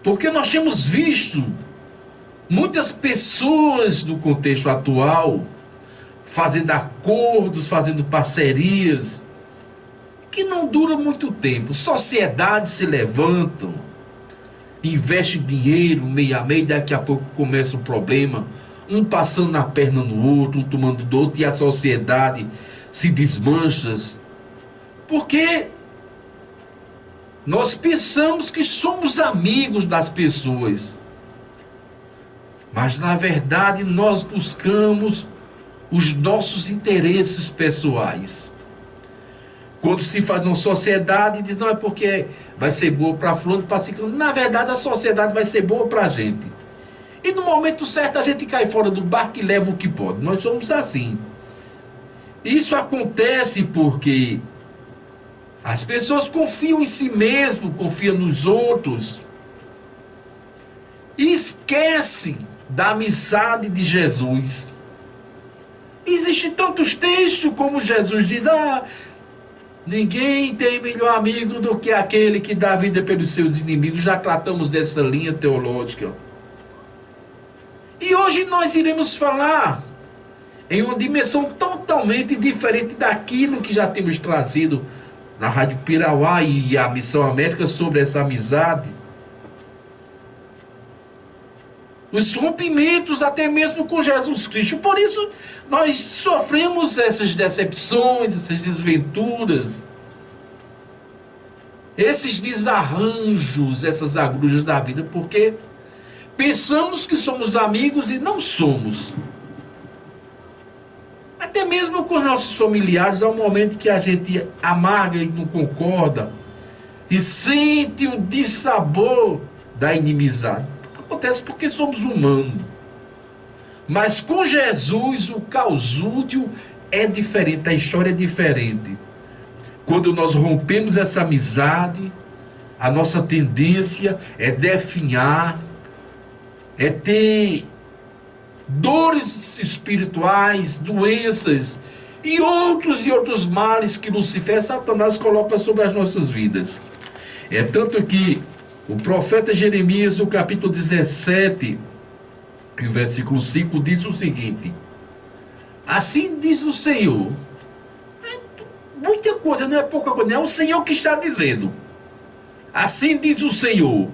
Porque nós temos visto muitas pessoas no contexto atual fazendo acordos, fazendo parcerias, que não duram muito tempo. Sociedades se levantam, investem dinheiro meio a meio, daqui a pouco começa um problema, um passando a perna no outro, um tomando do outro, e a sociedade se desmancha. Porque nós pensamos que somos amigos das pessoas, mas na verdade nós buscamos os nossos interesses pessoais. Quando se faz uma sociedade, diz, não é porque vai ser boa para fulano, para ciclano. Na verdade, a sociedade vai ser boa para a gente. E no momento certo, a gente cai fora do barco e leva o que pode. Nós somos assim. Isso acontece porque as pessoas confiam em si mesmo, confiam nos outros. E esquecem da amizade de Jesus. Existem tantos textos como Jesus diz, ninguém tem melhor amigo do que aquele que dá vida pelos seus inimigos. Já tratamos dessa linha teológica. E hoje nós iremos falar em uma dimensão totalmente diferente daquilo que já temos trazido na Rádio Pirauá e a Missão América sobre essa amizade. Os rompimentos até mesmo com Jesus Cristo. Por isso nós sofremos essas decepções, essas desventuras, esses desarranjos, essas agruras da vida, porque pensamos que somos amigos e não somos. Até mesmo com nossos familiares, há um momento que a gente amarga e não concorda e sente o dissabor da inimizade. Acontece porque somos humanos. Mas com Jesus o causúdio é diferente, a história é diferente. Quando nós rompemos essa amizade, a nossa tendência é definhar, é ter dores espirituais, doenças e outros males que Lucifer, Satanás, coloca sobre as nossas vidas. É tanto que o profeta Jeremias, no capítulo 17, e o versículo 5, diz o seguinte: assim diz o Senhor. Muita coisa, não é pouca coisa, não é o Senhor que está dizendo. Assim diz o Senhor: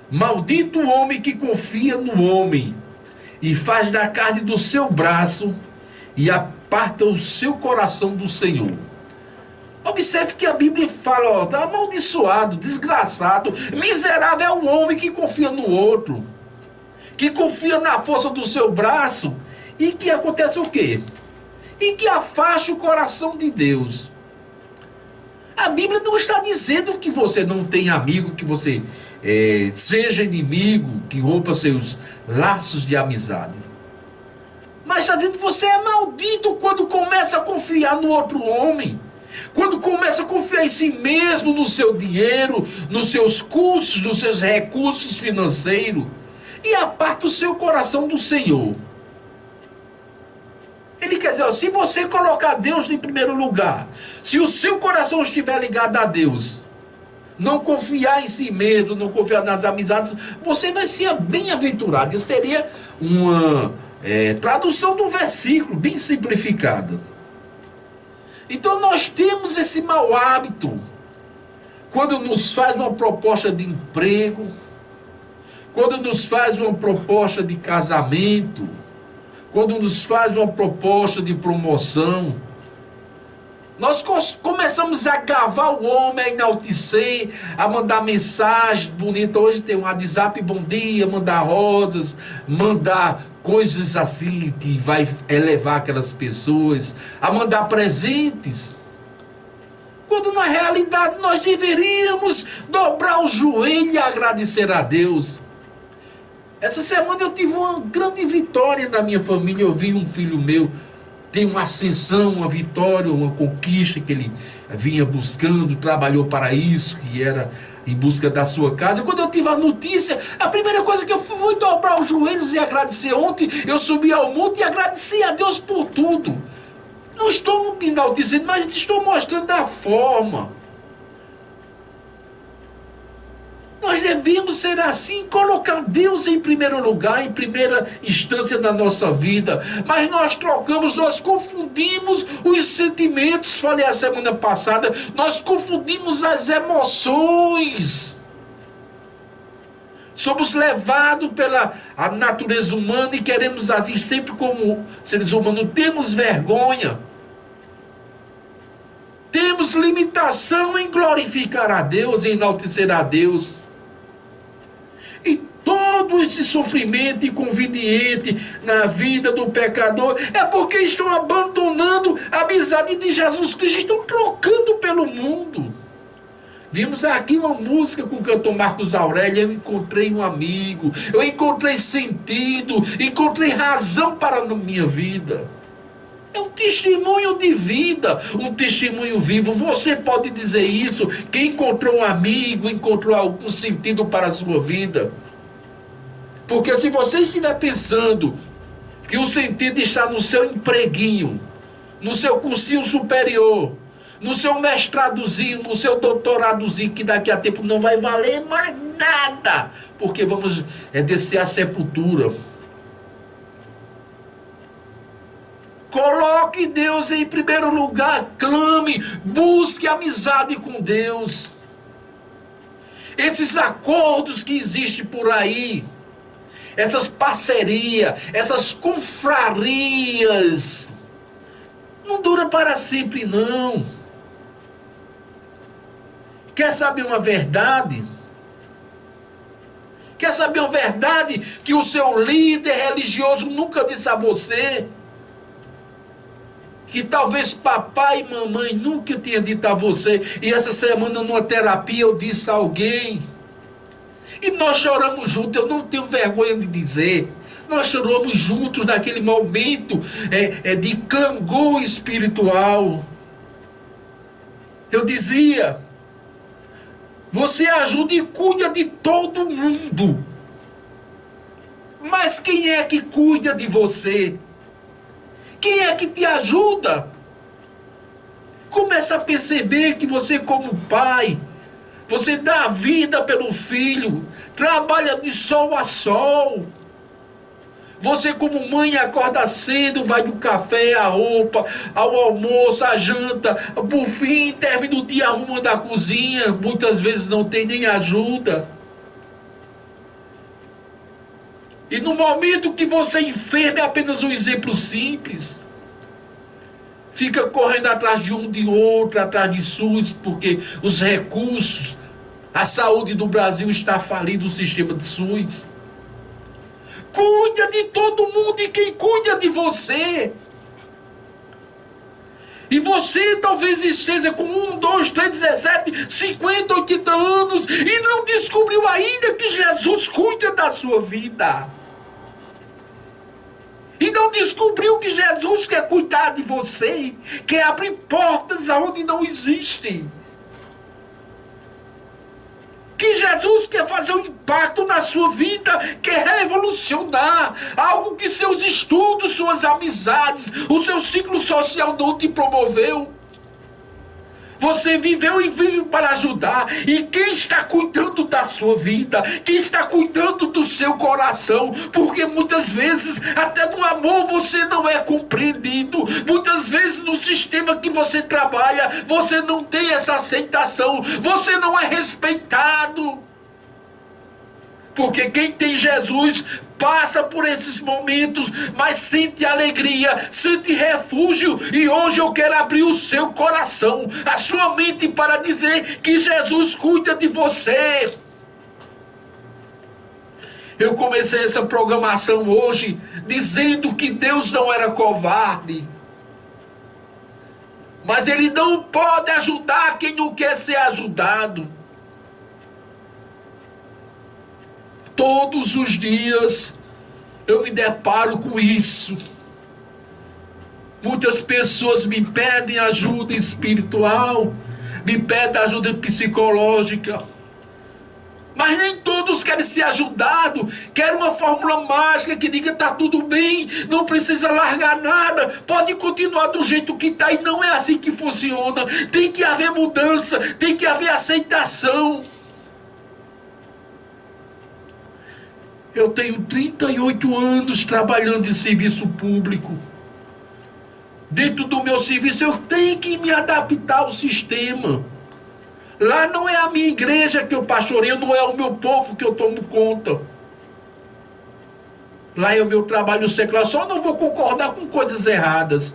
maldito o homem que confia no homem e faz da carne do seu braço e aparta o seu coração do Senhor. Observe que a Bíblia fala, tá amaldiçoado, desgraçado, miserável é o homem que confia no outro, que confia na força do seu braço e que acontece o quê? E que afasta o coração de Deus. A Bíblia não está dizendo que você não tem amigo, que você seja inimigo, que rompa seus laços de amizade. Mas está dizendo que você é maldito quando começa a confiar no outro homem. Quando começa a confiar em si mesmo, no seu dinheiro, nos seus cursos, nos seus recursos financeiros, e aparta o seu coração do Senhor. Ele quer dizer, se você colocar Deus em primeiro lugar, se o seu coração estiver ligado a Deus, não confiar em si mesmo, não confiar nas amizades, você vai ser bem-aventurado. Isso seria uma tradução do versículo, bem simplificada. Então nós temos esse mau hábito. Quando nos faz uma proposta de emprego, quando nos faz uma proposta de casamento, quando nos faz uma proposta de promoção, nós começamos a gavar o homem, a enaltecer, a mandar mensagens bonitas. Hoje tem um WhatsApp, bom dia, mandar rosas, mandar coisas assim que vai elevar aquelas pessoas, a mandar presentes. Quando na realidade nós deveríamos dobrar o joelho e agradecer a Deus. Essa semana eu tive uma grande vitória na minha família. Eu vi um filho meu ter uma ascensão, uma vitória, uma conquista que ele vinha buscando, trabalhou para isso, que era em busca da sua casa. Quando eu tive a notícia, a primeira coisa que eu fui foi dobrar os joelhos e agradecer. Ontem eu subi ao monte e agradeci a Deus por tudo. Não estou enaltecendo, mas estou mostrando a forma. Nós devemos ser assim, colocar Deus em primeiro lugar, em primeira instância na nossa vida. Mas nós trocamos, nós confundimos os sentimentos, falei a semana passada, nós confundimos as emoções. Somos levados pela a natureza humana e queremos agir sempre como seres humanos. Temos vergonha. Temos limitação em glorificar a Deus, em enaltecer a Deus. E todo esse sofrimento inconveniente na vida do pecador é porque estão abandonando a amizade de Jesus Cristo, estão trocando pelo mundo. Vimos aqui uma música com o cantor Marcos Aurélio. Eu encontrei um amigo, eu encontrei sentido, encontrei razão para a minha vida. É um testemunho de vida, um testemunho vivo. Você pode dizer isso, que encontrou um amigo, encontrou algum sentido para a sua vida. Porque se você estiver pensando que o sentido está no seu empreguinho, no seu cursinho superior, no seu mestradozinho, no seu doutoradozinho, que daqui a tempo não vai valer mais nada, porque vamos descer à sepultura. Coloque Deus em primeiro lugar, clame, busque amizade com Deus. Esses acordos que existem por aí, essas parcerias, essas confrarias, não duram para sempre não. Quer saber uma verdade? Quer saber uma verdade que o seu líder religioso nunca disse a você? Que talvez papai e mamãe nunca tenham dito a você, e essa semana numa terapia eu disse a alguém, e nós choramos juntos, eu não tenho vergonha de dizer, nós choramos juntos naquele momento de clangor espiritual. Eu dizia, você ajuda e cuida de todo mundo, mas quem é que cuida de você? Quem é que te ajuda? Começa a perceber que você, como pai, você dá a vida pelo filho, trabalha de sol a sol. Você, como mãe, acorda cedo, vai do café, a roupa, ao almoço, a janta, por fim, termina o dia arrumando a cozinha, muitas vezes não tem nem ajuda. E no momento que você enferma, é apenas um exemplo simples. Fica correndo atrás de um, de outro, atrás de SUS, porque os recursos, a saúde do Brasil está falido, o sistema de SUS. Cuida de todo mundo e quem cuida de você. E você talvez esteja com 1, 2, 3, 17, 50, 80 anos e não descobriu ainda que Jesus cuida da sua vida. E não descobriu que Jesus quer cuidar de você, quer abrir portas aonde não existem. Que Jesus quer fazer um impacto na sua vida, quer revolucionar algo que seus estudos, suas amizades, o seu ciclo social não te promoveu. Você viveu e vive para ajudar. E quem está cuidando da sua vida? Quem está cuidando do seu coração? Porque muitas vezes, até no amor, você não é compreendido. Muitas vezes, no sistema que você trabalha, você não tem essa aceitação. Você não é respeitado. Porque quem tem Jesus passa por esses momentos, mas sente alegria, sente refúgio. E hoje eu quero abrir o seu coração, a sua mente, para dizer que Jesus cuida de você. Eu comecei essa programação hoje dizendo que Deus não era covarde, mas Ele não pode ajudar quem não quer ser ajudado. Todos os dias eu me deparo com isso. Muitas pessoas me pedem ajuda espiritual, me pedem ajuda psicológica. Mas nem todos querem ser ajudados. Querem uma fórmula mágica que diga está tudo bem, não precisa largar nada, pode continuar do jeito que está. E não é assim que funciona. Tem que haver mudança, tem que haver aceitação. Eu tenho 38 anos trabalhando em serviço público. Dentro do meu serviço eu tenho que me adaptar ao sistema. Lá não é a minha igreja que eu pastoreio, não é o meu povo que eu tomo conta. Lá é o meu trabalho secular, só não vou concordar com coisas erradas.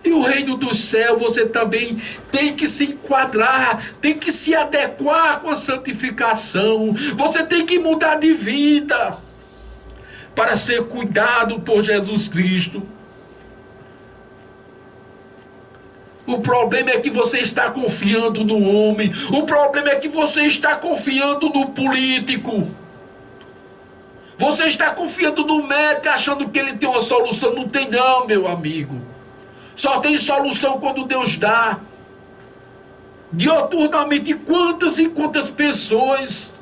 E o reino do céu, você também tem que se enquadrar, tem que se adequar com a santificação. Você tem que mudar de vida para ser cuidado por Jesus Cristo. O problema é que você está confiando no homem. O problema é que você está confiando no político. Você está confiando no médico, achando que ele tem uma solução. Não tem não, meu amigo. Só tem solução quando Deus dá. Dioturnamente, quantas e quantas pessoas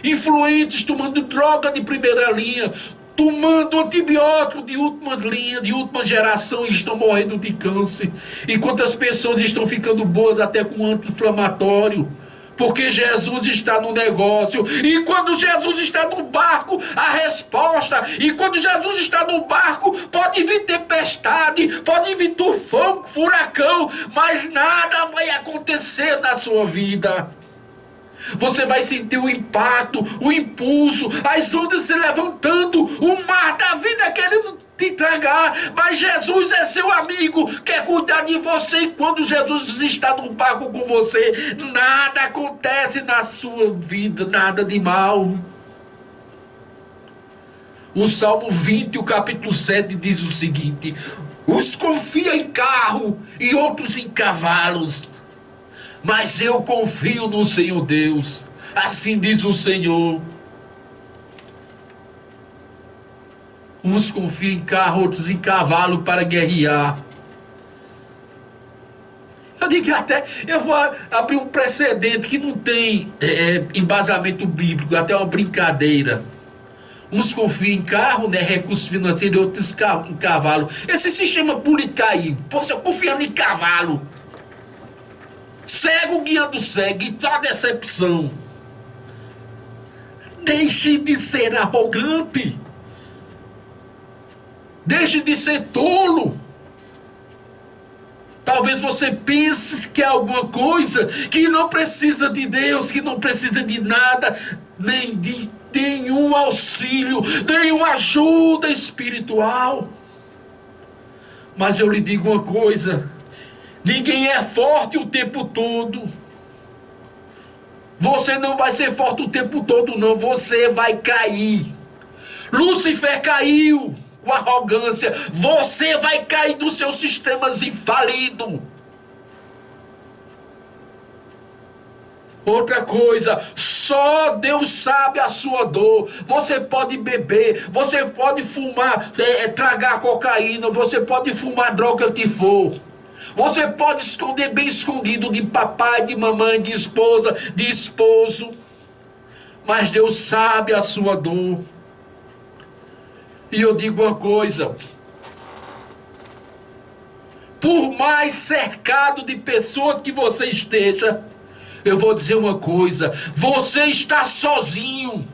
influentes tomando droga de primeira linha, tomando antibiótico de última linha, de última geração, e estão morrendo de câncer. E quantas pessoas estão ficando boas até com anti-inflamatório. Porque Jesus está no negócio. E quando Jesus está no barco, a resposta. E quando Jesus está no barco, pode vir tempestade, pode vir tufão, furacão, mas nada vai acontecer na sua vida. Você vai sentir o impacto, o impulso, as ondas se levantando, o mar da vida querendo te tragar. Mas Jesus é seu amigo, quer cuidar de você. E quando Jesus está no barco com você, nada acontece na sua vida, nada de mal. O Salmo 20, o capítulo 7 diz o seguinte: uns confiam em carro e outros em cavalos, mas eu confio no Senhor Deus. Assim diz o Senhor. Uns confiam em carro, outros em cavalo para guerrear. Eu digo que até, eu vou abrir um precedente que não tem embasamento bíblico, até uma brincadeira. Uns confiam em carro, né, recursos financeiros, e outros em cavalo. Esse sistema político aí, você confiando em cavalo. Cego guiando cego, e tá decepção. Deixe de ser arrogante. Deixe de ser tolo. Talvez você pense que é alguma coisa, que não precisa de Deus, que não precisa de nada, nem de nenhum auxílio, nenhuma ajuda espiritual. Mas eu lhe digo uma coisa: ninguém é forte o tempo todo. Você não vai ser forte o tempo todo, não. Você vai cair. Lúcifer caiu com arrogância. Você vai cair dos seus sistemas infalidos. Outra coisa, só Deus sabe a sua dor. Você pode beber, você pode fumar, tragar cocaína, você pode fumar droga que for. Você pode esconder bem escondido de papai, de mamãe, de esposa, de esposo. Mas Deus sabe a sua dor. E eu digo uma coisa: por mais cercado de pessoas que você esteja, eu vou dizer uma coisa: você está sozinho.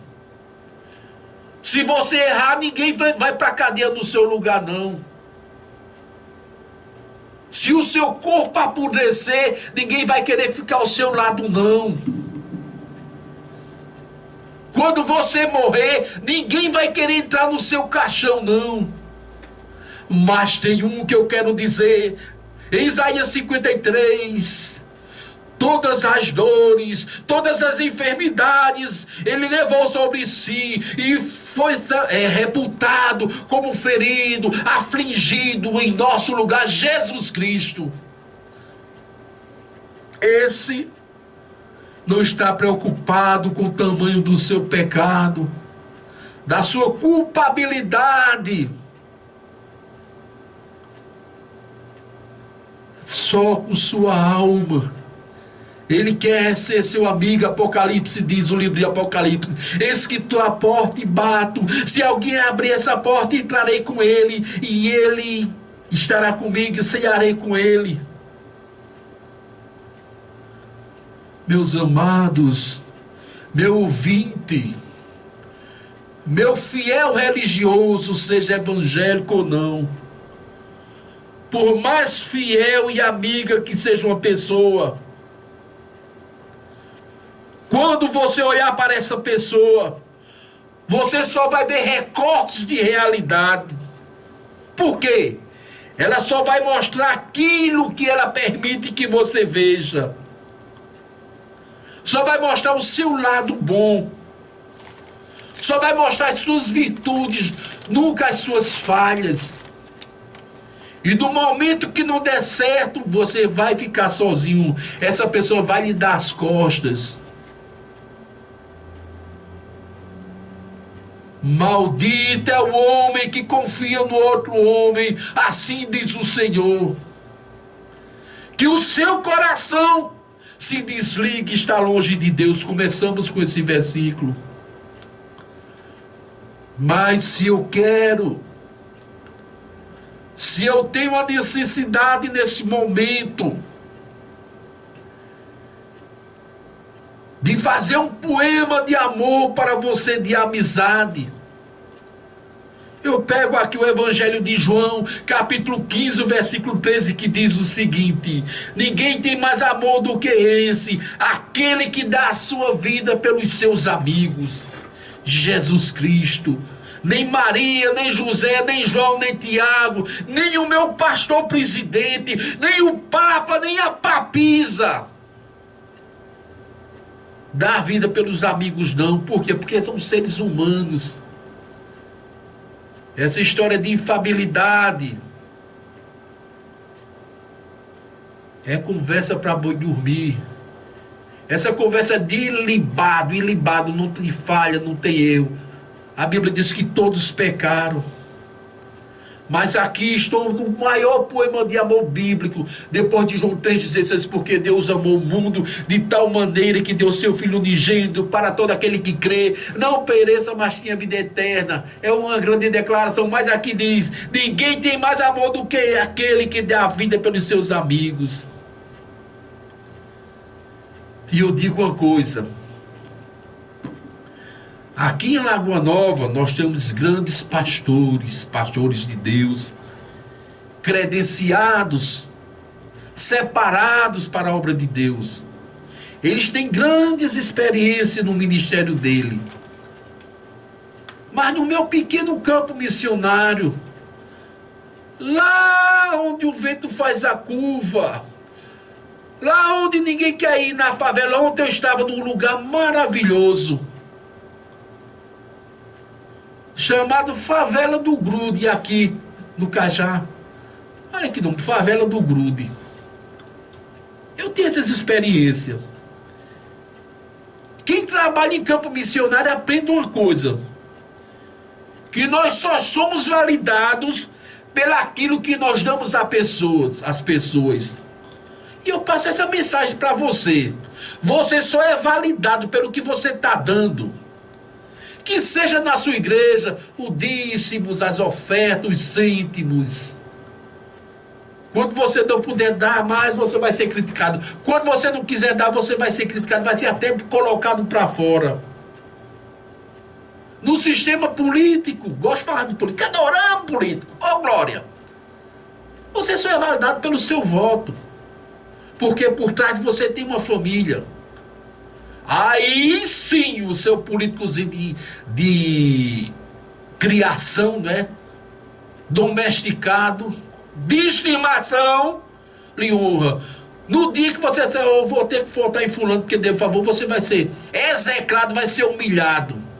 Se você errar, ninguém vai para a cadeia no seu lugar, não. Se o seu corpo apodrecer, ninguém vai querer ficar ao seu lado, não. Quando você morrer, ninguém vai querer entrar no seu caixão, não. Mas tem um que eu quero dizer, em Isaías 53, todas as dores, todas as enfermidades, ele levou sobre si e foi reputado como ferido, afligido em nosso lugar, Jesus Cristo. Esse não está preocupado com o tamanho do seu pecado, da sua culpabilidade, só com sua alma. Ele quer ser seu amigo. Apocalipse diz, o livro de Apocalipse: eis que estou à porta e bato. Se alguém abrir essa porta, entrarei com ele, e ele estará comigo, e cearei com ele. Meus amados, meu ouvinte, Meu fiel religioso, seja evangélico ou não, por mais fiel e amiga que seja uma pessoa, quando você olhar para essa pessoa, você só vai ver recortes de realidade. Por quê? Ela só vai mostrar aquilo que ela permite que você veja. Só vai mostrar o seu lado bom. Só vai mostrar as suas virtudes, nunca as suas falhas. E no momento que não der certo, você vai ficar sozinho. Essa pessoa vai lhe dar as costas. Maldito é o homem que confia no outro homem, assim diz o Senhor. Que o seu coração se desligue, está longe de Deus. Começamos com esse versículo. Mas se eu quero, se eu tenho a necessidade nesse momento de fazer um poema de amor para você, de amizade, eu pego aqui o Evangelho de João, capítulo 15, versículo 13, que diz o seguinte: ninguém tem mais amor do que esse, aquele que dá a sua vida pelos seus amigos. Jesus Cristo. Nem Maria, nem José, nem João, nem Tiago, nem o meu pastor presidente, nem o Papa, nem a papisa dá a vida pelos amigos, não. Por quê? Porque são seres humanos. Essa história de infabilidade é conversa para boi dormir. Essa conversa de ilibado, não tem falha, não tem erro. A Bíblia diz que todos pecaram. Mas aqui estou no maior poema de amor bíblico, depois de João 3,16, porque Deus amou o mundo de tal maneira que deu seu Filho unigênito para todo aquele que crê, não pereça, mas tenha vida eterna. É uma grande declaração, mas aqui diz: ninguém tem mais amor do que aquele que dá a vida pelos seus amigos. E eu digo uma coisa: aqui em Lagoa Nova nós temos grandes pastores de Deus, credenciados, separados para a obra de Deus. Eles têm grandes experiências no ministério dele. Mas no meu pequeno campo missionário, lá onde o vento faz a curva, lá onde ninguém quer ir, na favela, ontem eu estava num lugar maravilhoso, chamado Favela do Grude, aqui no Cajá. Olha que nome, Favela do Grude. Eu tenho essas experiências. Quem trabalha em campo missionário aprende uma coisa: que nós só somos validados pelaquilo que nós damos às pessoas. E eu passo essa mensagem para você. Você só é validado pelo que você está dando. Que seja na sua igreja, o dízimos, as ofertas, os cêntimos. Quando você não puder dar mais, você vai ser criticado. Quando você não quiser dar, você vai ser criticado, vai ser até colocado para fora. No sistema político, gosto de falar de política, adoramos político, glória. Você só é validado pelo seu voto. Porque por trás de você tem uma família. Aí sim o seu políticozinho de criação, né? Domesticado, de estimação, lhe honra. No dia que você disser: eu vou ter que votar em fulano porque deu favor, você vai ser execrado, vai ser humilhado.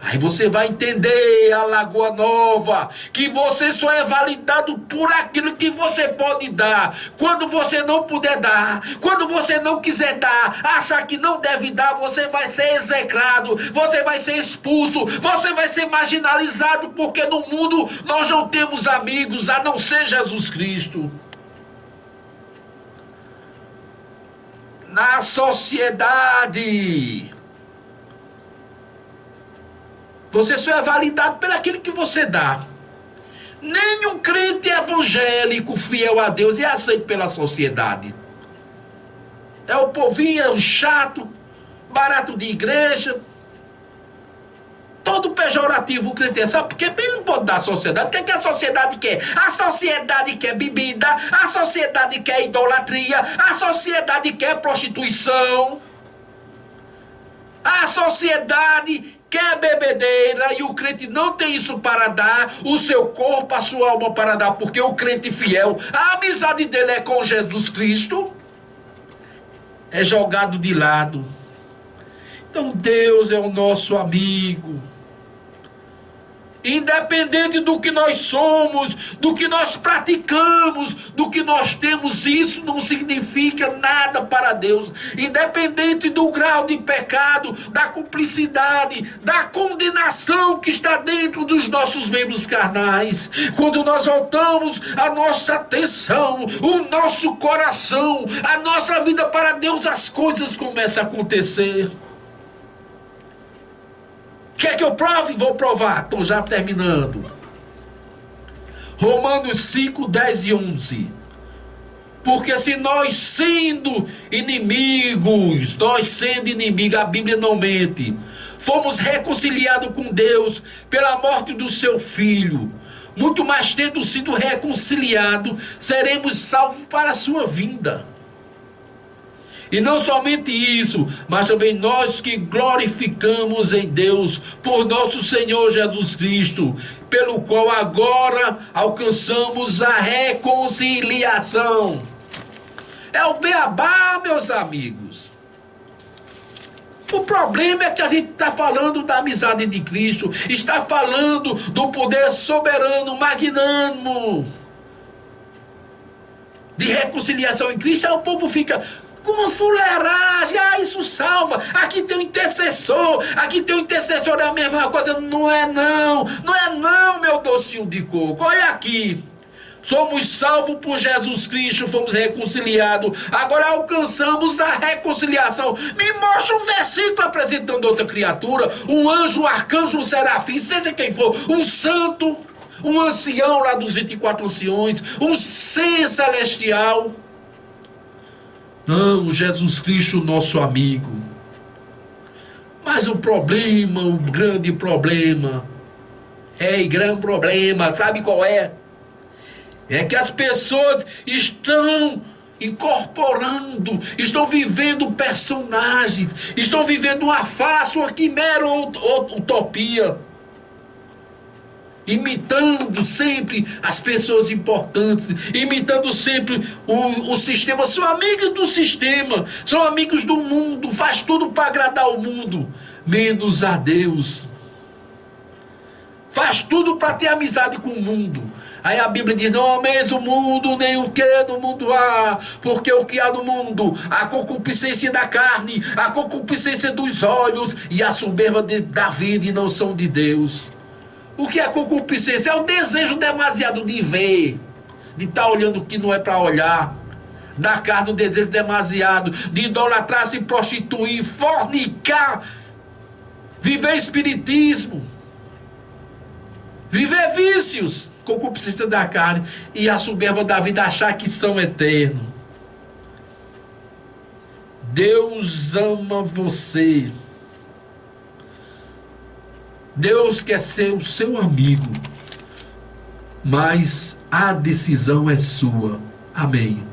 Aí você vai entender, a Lagoa Nova, que você só é validado por aquilo que você pode dar. Quando você não puder dar, quando você não quiser dar, achar que não deve dar, você vai ser execrado, você vai ser expulso, você vai ser marginalizado, porque no mundo nós não temos amigos a não ser Jesus Cristo. Na sociedade, você só é validado pelo aquilo que você dá. Nenhum crente evangélico fiel a Deus é aceito pela sociedade. É o povinho, é o chato, barato de igreja. todo pejorativo o crente é. Sabe por quê? Ele não pode dar à sociedade. O que é que a sociedade quer? A sociedade quer bebida, a sociedade quer idolatria, a sociedade quer prostituição, a sociedade quer bebedeira, e o crente não tem isso para dar, o seu corpo, a sua alma para dar, porque o crente fiel, a amizade dele é com Jesus Cristo, é jogado de lado. Então Deus é o nosso amigo. Independente do que nós somos, do que nós praticamos, do que nós temos, isso não significa nada para Deus. Independente do grau de pecado, da cumplicidade, da condenação que está dentro dos nossos membros carnais, quando nós voltamos a nossa atenção, o nosso coração, a nossa vida para Deus, as coisas começam a acontecer. Quer que eu prove? Vou provar. Estou já terminando. Romanos 5, 10 e 11. Porque se nós sendo inimigos, a Bíblia não mente, fomos reconciliados com Deus pela morte do seu Filho, muito mais tendo sido reconciliados, seremos salvos para a sua vinda. E não somente isso, mas também nós que glorificamos em Deus por nosso Senhor Jesus Cristo, pelo qual agora alcançamos a reconciliação. É o beabá, meus amigos. O problema é que a gente está falando da amizade de Cristo, está falando do poder soberano, magnânimo, de reconciliação em Cristo. Aí o povo fica com uma fuleiragem, isso salva, aqui tem um intercessor, é a mesma coisa. Não é não, meu docinho de coco. Olha aqui, somos salvos por Jesus Cristo, fomos reconciliados, agora alcançamos a reconciliação. Me mostra um versículo apresentando outra criatura, um anjo, um arcanjo, um serafim, seja quem for, um santo, um ancião lá dos 24 anciões, um ser celestial. Não, Jesus Cristo, nosso amigo. Mas o problema, o grande problema, grande problema, sabe qual é? É que as pessoas estão incorporando, estão vivendo personagens, estão vivendo uma farsa, uma quimera ou utopia, imitando sempre as pessoas importantes, imitando sempre o sistema. São amigos do sistema, são amigos do mundo, faz tudo para agradar o mundo, menos a Deus. Faz tudo para ter amizade com o mundo. Aí a Bíblia diz: não ameis o mundo, nem o que no mundo há, porque o que há no mundo, a concupiscência da carne, a concupiscência dos olhos e a soberba da vida, e não são de Deus. O que é concupiscência? É o desejo demasiado de ver, de estar olhando o que não é para olhar. Da carne, o desejo demasiado de idolatrar, se prostituir, fornicar, viver espiritismo, viver vícios, concupiscência da carne e a soberba da vida, achar que são eternos. Deus ama você. Deus quer ser o seu amigo, mas a decisão é sua. Amém.